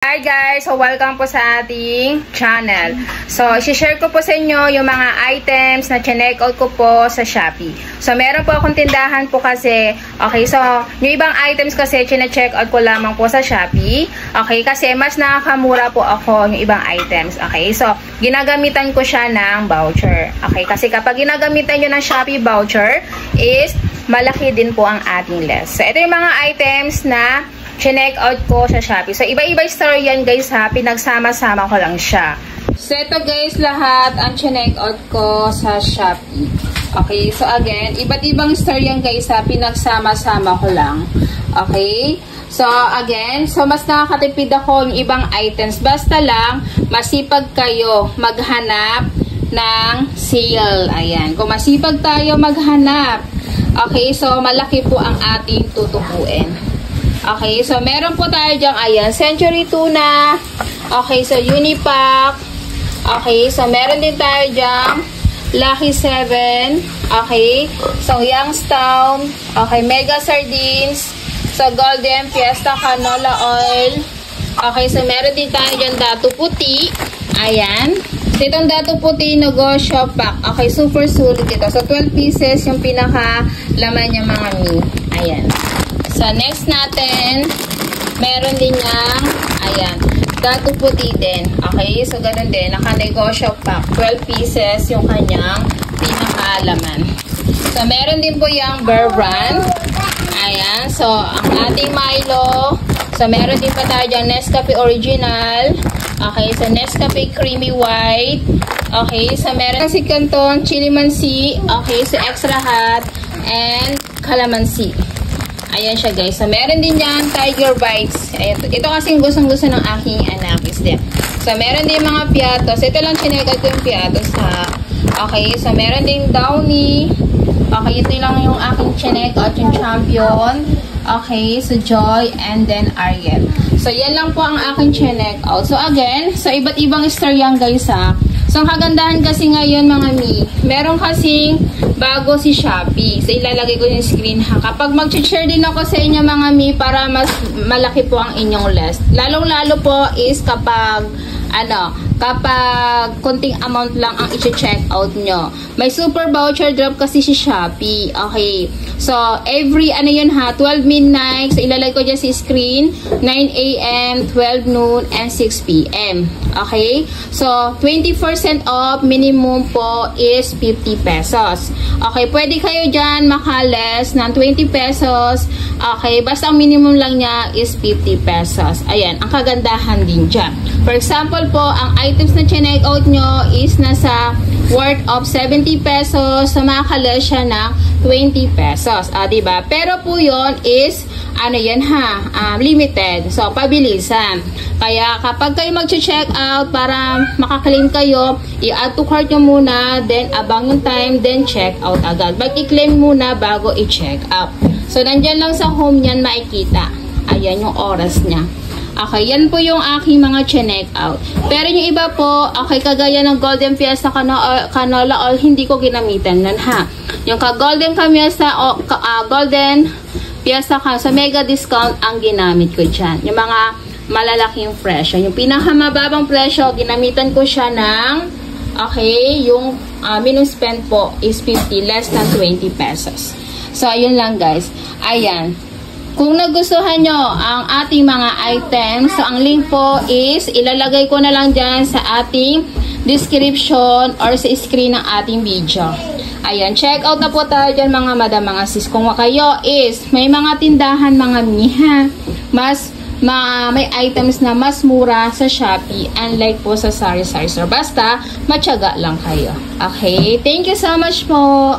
Hi guys! So welcome po sa ating channel. So i-share ko po sa inyo yung mga items na check out ko po sa Shopee. So meron po akong tindahan po kasi, okay, so yung ibang items kasi check out ko lamang po sa Shopee. Okay, kasi mas nakakamura po ako yung ibang items. Okay, so ginagamitan ko siya ng voucher. Okay, kasi kapag ginagamitan nyo ng Shopee voucher is malaki din po ang ating less. So ito yung mga items na check out ko sa Shopee. So, iba-iba store yan guys ha. Pinagsama-sama ko lang siya. So, ito guys lahat ang check out ko sa Shopee. Okay. So, again, iba't-ibang store yan guys ha. Pinagsama-sama ko lang. Okay. So, again, so mas nakakatipid ako ng ibang items. Basta lang, masipag kayo maghanap ng sale. Ayan. Kung masipag tayo maghanap. Okay. So, malaki po ang ating tutubuin. Okay, so meron po tayo dyan, ayan, Century Tuna. Okay, so Unipack. Okay, so meron din tayo dyan, Lucky 7. Okay, so Youngstown. Okay, Mega Sardines. So Golden Fiesta Canola Oil. Okay, so meron din tayo dyan, Dato Puti. Ayan. So itong Dato Puti, Negosyo Pack. Okay, super sulit ito. So 12 pieces yung pinaka laman niya mga mi. Ayan. So, next natin, meron din niyang, ayan, Dato Puti din. Okay, so ganun din, naka-negosyo pack. 12 pieces yung kanyang pinakalaman. So, meron din po yung Bear Brand. Ayan, so, ang ating Milo. So, meron din pa tayo dyan, Nescafe Original. Okay, so, Nescafe Creamy White. Okay, so, meron si Canton, Chili Mansi. Okay, so, Extra Hot. And Calamansi. Ayan siya guys. So, meron din yan, Tiger Bites. Ayan. Ito kasing gustong-gusto ng aking anak is din. So, meron din mga piatos. Ito lang chinegal ko yung piatos ha. Okay. So, meron din Downy. Okay. Ito lang yung aking chinegal, yung Champion. Okay. So, Joy and then Ariel. So, yan lang po ang aking chinegal. So, again, sa iba't ibang store yan guys ha. So, ang kagandahan kasi ngayon mga mi, meron kasing bago si Shopee. So, ilalagay ko yung screen ha. Kapag mag-share din ako sa inyo mga mi para mas malaki po ang inyong list. Lalong-lalo po is kapag, kapag konting amount lang ang i-check out nyo. May super voucher drop kasi si Shopee. Okay. So, every, 12 midnight. So, ilalagay ko dyan si screen. 9 AM, 12 noon, and 6 PM. Okay. So, 20% off. Minimum po is 50 pesos. Okay. Pwede kayo dyan makales ng 20 pesos. Okay. Basta ang minimum lang niya is 50 pesos. Ayan. Ang kagandahan din dyan. For example po, ang items na check out nyo is nasa worth of 70 pesos. So, makakales siya ng 20 pesos. Diba? Pero po yon is, limited. So, pabilisan. Kaya, kapag kayo mag-check out para makaklaim kayo, i-add to cart nyo muna, then abang yung time, then check out agad. Mag-i-claim muna bago i-check out. So, nandyan lang sa home yan makikita. Ayan yung oras niya. Okay, yan po yung aking mga check out. Pero yung iba po, okay, kagaya ng Golden Fiesta Canola Oil, hindi ko ginamitan nun ha. Yung Golden Fiesta Golden Fiesta sa mega discount ang ginamit ko dyan. Yung mga malalaking presyo. Yung pinakamababang presyo, ginamitan ko siya ng, okay, yung minimum spend po is 50, less than 20 pesos. So, ayun lang guys. Ayan. Kung nagustuhan nyo ang ating mga items, so ang link po is ilalagay ko na lang dyan sa ating description or sa screen ng ating video. Ayan, check out na po tayo dyan mga madam, mga sis. Kung kayo is may mga tindahan mga miha, may items na mas mura sa Shopee unlike po sa Sari Sari Store. Basta, matyaga lang kayo. Okay, thank you so much po.